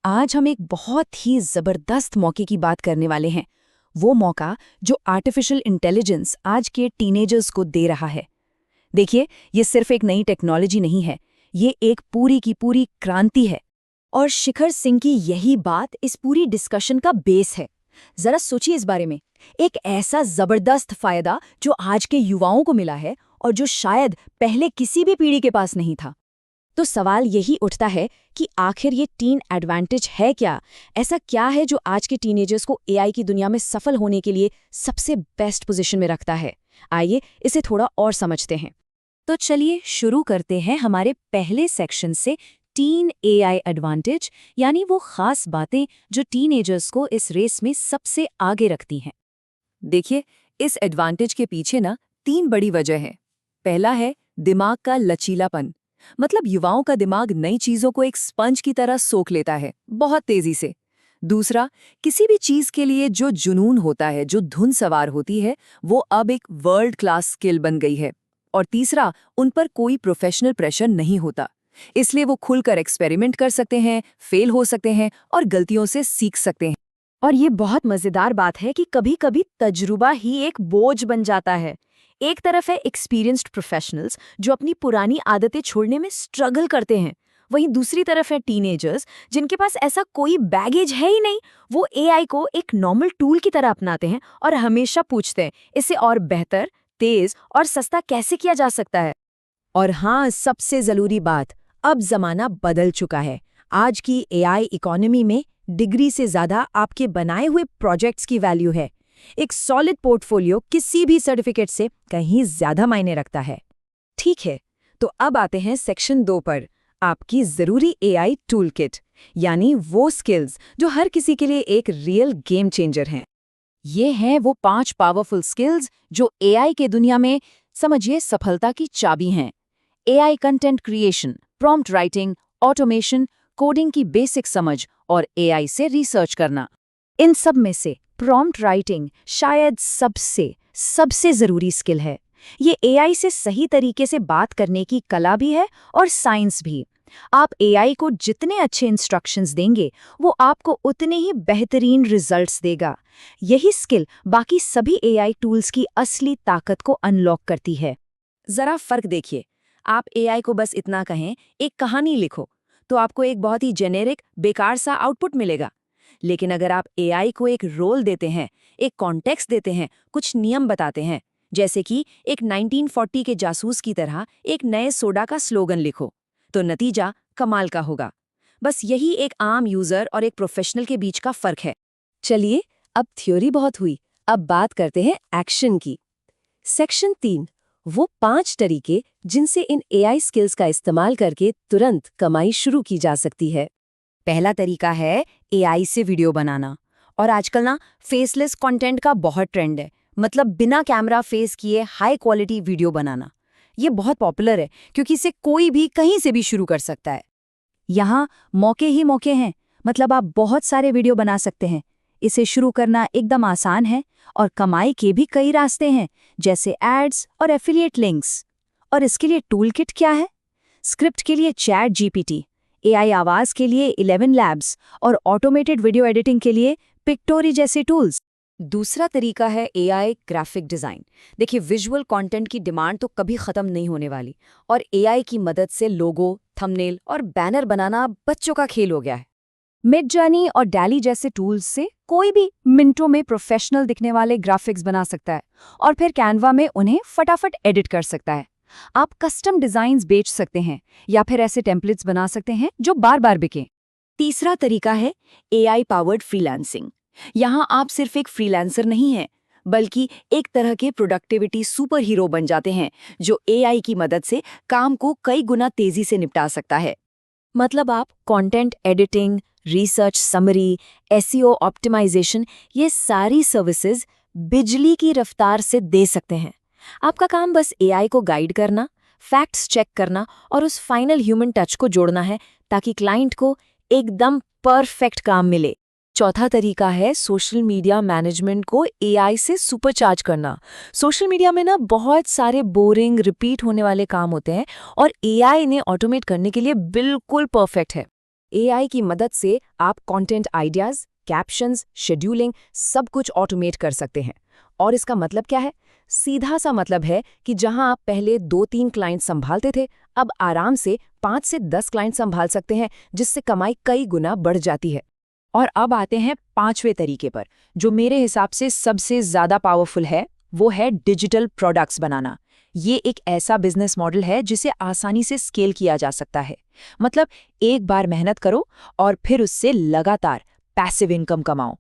आज हम एक बहुत ही जबरदस्त मौके की बात करने वाले हैं। वो मौका जो आर्टिफिशियल इंटेलिजेंस आज के टीनेजर्स को दे रहा है। देखिए, ये सिर्फ एक नई टेक्नोलॉजी नहीं है, ये एक पूरी की पूरी क्रांति है। और शिखर सिंह की यही बात इस पूरी डिस्कशन का बेस है। जरा सोचिए इस बारे में। एक ऐसा जबरदस्त फायदा जो आज के युवाओं को मिला है और जो शायद पहले किसी भी पीढ़ी के पास नहीं था। तो सवाल यही उठता है कि आखिर ये टीन एडवांटेज है क्या? ऐसा क्या है जो आज के टीनेजर्स को एआई की दुनिया में सफल होने के लिए सबसे बेस्ट पोजीशन में रखता है? आइए इसे थोड़ा और समझते हैं। तो चलिए शुरू करते हैं हमारे पहले सेक्शन से, टीन एआई एडवांटेज, यानी वो खास बातें जो टीनेजर्स को इस रेस में सबसे आगे रखती हैं। देखिए, इस एडवांटेज के पीछे ना 3 बड़ी वजह है। पहला है दिमाग का लचीलापन, मतलब युवाओं का दिमाग नई चीजों को एक स्पंज की तरह सोख लेता है, बहुत तेजी से। दूसरा, किसी भी चीज के लिए जो जुनून होता है, जो धुन सवार होती है, वो अब एक वर्ल्ड क्लास स्किल बन गई है। और तीसरा, उन पर कोई प्रोफेशनल प्रेशर नहीं होता, इसलिए वो खुलकर एक्सपेरिमेंट कर सकते हैं, फेल हो सकते हैं और गलतियों से सीख सकते हैं। और ये बहुत मजेदार बात है कि कभी-कभी तजुर्बा ही एक बोझ बन जाता है। एक तरफ है एक्सपीरियंस्ड प्रोफेशनल्स जो अपनी पुरानी आदतें छोड़ने में स्ट्रगल करते हैं, वहीं दूसरी तरफ है टीनेजर्स जिनके पास ऐसा कोई बैगेज है ही नहीं। वो एआई को एक नॉर्मल टूल की तरह अपनाते हैं और हमेशा पूछते हैं इसे और बेहतर, तेज और सस्ता कैसे किया जा सकता है। और हाँ, सबसे जरूरी बात, अब जमाना बदल चुका है। आज की एआई इकोनॉमी में डिग्री से ज्यादा आपके बनाए हुए प्रोजेक्ट्स की वैल्यू है। एक सॉलिड पोर्टफोलियो किसी भी सर्टिफिकेट से कहीं ज्यादा मायने रखता है। ठीक है, तो अब आते हैं सेक्शन 2 पर, आपकी जरूरी एआई टूल किट, यानी वो स्किल्स जो हर किसी के लिए एक रियल गेम चेंजर हैं। ये हैं वो 5 पावरफुल स्किल्स जो एआई के दुनिया में, समझिए, सफलता की चाबी हैं। AI content creation, prompt writing, automation, coding की बेसिक समझ और एआई से रिसर्च करना। इन सब में से प्रॉम्प्ट राइटिंग शायद सबसे जरूरी स्किल है। ये एआई से सही तरीके से बात करने की कला भी है और साइंस भी। आप एआई को जितने अच्छे इंस्ट्रक्शंस देंगे, वो आपको उतने ही बेहतरीन रिजल्ट्स देगा। यही स्किल बाकी सभी एआई टूल्स की असली ताकत को अनलॉक करती है। जरा फर्क देखिए, आप एआई को बस इतना कहें, एक कहानी लिखो, तो आपको एक बहुत ही जेनेरिक, बेकार सा आउटपुट मिलेगा। लेकिन अगर आप एआई को एक रोल देते हैं, एक कॉन्टेक्स्ट देते हैं, कुछ नियम बताते हैं, जैसे कि एक 1940 के जासूस की तरह एक नए सोडा का स्लोगन लिखो, तो नतीजा कमाल का होगा। बस यही एक आम यूजर और एक प्रोफेशनल के बीच का फर्क है। चलिए, अब थ्योरी बहुत हुई, अब बात करते हैं एक्शन की। सेक्शन 3, वो 5 तरीके जिनसे इन एआई स्किल्स का इस्तेमाल करके तुरंत कमाई शुरू की जा सकती है। पहला तरीका है एआई से वीडियो बनाना। और आजकल ना फेसलेस कंटेंट का बहुत ट्रेंड है, मतलब बिना कैमरा फेस किए हाई क्वालिटी वीडियो बनाना। ये बहुत पॉपुलर है क्योंकि इसे कोई भी कहीं से भी शुरू कर सकता है। यहाँ मौके ही मौके हैं, मतलब आप बहुत सारे वीडियो बना सकते हैं। इसे शुरू करना एकदम आसान है और कमाई के भी कई रास्ते हैं, जैसे एड्स और एफिलिएट लिंक्स। और इसके लिए टूल किट क्या है? स्क्रिप्ट के लिए चैट जीपीटी, एआई आवाज के लिए 11 लैब्स और ऑटोमेटेड वीडियो एडिटिंग के लिए पिक्टोरी जैसे टूल्स। दूसरा तरीका है एआई ग्राफिक डिजाइन। देखिए, विजुअल कंटेंट की डिमांड तो कभी खत्म नहीं होने वाली, और एआई की मदद से लोगो, थंबनेल और बैनर बनाना बच्चों का खेल हो गया है। मिडजर्नी और डैली जैसे टूल्स से कोई भी मिनटों में प्रोफेशनल दिखने वाले ग्राफिक्स बना सकता है और फिर कैनवा में उन्हें फटाफट एडिट कर सकता है। आप कस्टम डिजाइन्स बेच सकते हैं या फिर ऐसे टेम्पलेट्स बना सकते हैं जो बार बार बिकें। तीसरा तरीका है एआई पावर्ड फ्रीलांसिंग। यहाँ आप सिर्फ एक फ्रीलांसर नहीं हैं, बल्कि एक तरह के प्रोडक्टिविटी सुपर हीरो बन जाते हैं जो एआई की मदद से काम को कई गुना तेजी से निपटा सकता है। मतलब आप content editing, research summary, SEO optimisation, ये सारी सर्विसेज बिजली की रफ्तार से दे सकते हैं। आपका काम बस एआई को गाइड करना, फैक्ट्स चेक करना और उस फाइनल ह्यूमन टच को जोड़ना है ताकि क्लाइंट को एकदम परफेक्ट काम मिले। चौथा तरीका है सोशल मीडिया मैनेजमेंट को एआई से सुपरचार्ज करना। सोशल मीडिया में ना बहुत सारे बोरिंग, रिपीट होने वाले काम होते हैं और एआई इन्हें ऑटोमेट करने के लिए बिल्कुल परफेक्ट है। एआई की मदद से आप कंटेंट आइडियाज, कैप्शंस, शेड्यूलिंग सब कुछ ऑटोमेट कर सकते हैं। और इसका मतलब क्या है? सीधा सा मतलब है कि जहां आप पहले 2-3 क्लाइंट संभालते थे, अब आराम से 5 से 10 क्लाइंट संभाल सकते हैं, जिससे कमाई कई गुना बढ़ जाती है। और अब आते हैं 5वें तरीके पर, जो मेरे हिसाब से सबसे ज़्यादा पावरफुल है, वो है डिजिटल प्रोडक्ट्स बनाना। ये एक ऐसा बिजनेस मॉडल है जिसे आसानी से स्केल किया जा सकता है। मतलब एक बार मेहनत करो और फिर उससे लगातार पैसिव इनकम कमाओ।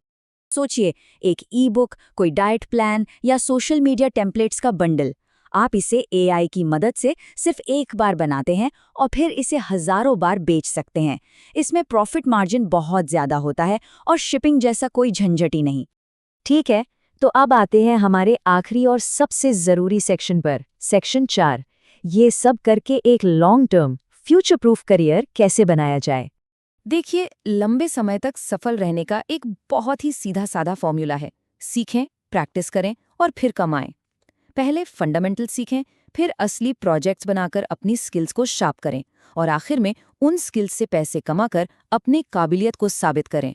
सोचिए, एक ई बुक, कोई डाइट प्लान या सोशल मीडिया टेम्पलेट्स का बंडल। आप इसे एआई की मदद से सिर्फ एक बार बनाते हैं और फिर इसे हजारों बार बेच सकते हैं। इसमें प्रॉफिट मार्जिन बहुत ज्यादा होता है और शिपिंग जैसा कोई झंझट ही नहीं। ठीक है, तो अब आते हैं हमारे आखिरी और सबसे जरूरी सेक्शन पर, सेक्शन 4। ये सब करके एक long term, future proof career कैसे बनाया जाए। देखिए, लंबे समय तक सफल रहने का एक बहुत ही सीधा साधा फॉर्मूला है। सीखें, प्रैक्टिस करें और फिर कमाएं। पहले फंडामेंटल सीखें, फिर असली प्रोजेक्ट्स बनाकर अपनी स्किल्स को शार्प करें और आखिर में उन स्किल्स से पैसे कमाकर अपनी काबिलियत को साबित करें।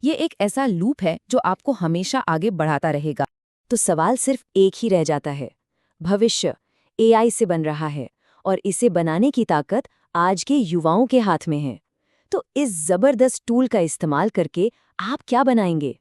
ये एक ऐसा लूप है जो आपको हमेशा आगे बढ़ाता रहेगा। तो सवाल सिर्फ एक ही रह जाता है, भविष्य एआई से बन रहा है और इसे बनाने की ताकत आज के युवाओं के हाथ में है। तो इस जबरदस्त टूल का इस्तेमाल करके आप क्या बनाएंगे?